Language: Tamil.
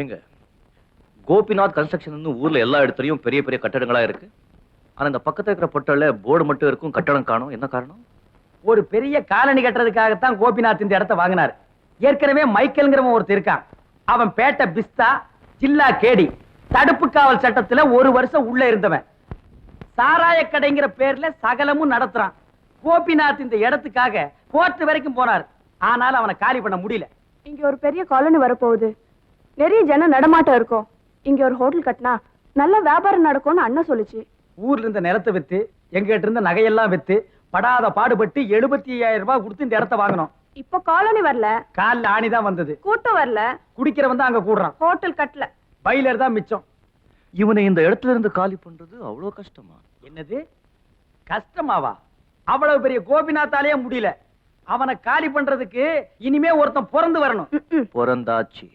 எங்க கோபிநாத் கன்ஸ்ட்ரக்ஷன் ஊர்ல எல்லா இடத்துலயும் பெரிய பெரிய கட்டடங்களா இருக்கு. ஆனா இந்த பக்கத்துல இருக்கிற பொட்டல்ல போர்டு மட்டும் இருக்கும், கட்டடம் காணும். என்ன காரணம்? ஒரு பெரிய காலனி கட்டுறதுக்காகத்தான் கோபிநாத் இந்த இடத்தை வாங்கினார். ஏற்கனவே மைக்கேல்ங்கிறவன் ஒருத்தர் இருக்கான். அவன் பேட்டை பிஸ்தா, ஜில்லா கேடி, தடுப்பு காவல் சட்டத்துல 1 வருஷம் உள்ள இருந்தவன். சாராய கடைங்கிற பேர்ல சகலமும் நடத்துறான். கோபிநாத் இந்த இடத்துக்காக கோர்ட் வரைக்கும் போனார். ஆனாலும் அவனை காலி பண்ண முடியல. இங்க ஒரு பெரிய காலனி வரப்போகுது. நிறைய ஜனம் நடமாட்டம் இருக்கும். இங்க ஒரு ஹோட்டல் கட்டினா நல்ல வியாபாரம் நடக்கும்னு அண்ணன் சொல்லுச்சு. ஊர்ல இருந்த நிலத்தை வித்து, எங்கிட்ட இருந்த நகையெல்லாம் வித்து, படாத பாடுபட்டு 75,000 ரூபாய் கொடுத்து இந்த இடத்தை வாங்கணும். இப்ப காலனி வரல, கால்ல ஆணிதான் வந்தது. கூட்டம் வரல, குடிக்கிறவன் தான் அங்க கூடுறான். ஹோட்டல் கட்டல, பைலர் தான் மிச்சம். இவனை இந்த இடத்துல இருந்து காலி பண்றது அவ்வளவு கஷ்டமா? என்னது கஷ்டமாவா? அவ்வளவு பெரிய கோபிநாத்தாலேயே முடியல. அவனை காலி பண்றதுக்கு இனிமே ஒருத்தன் பிறந்து வரணும். பிறந்தாச்சு.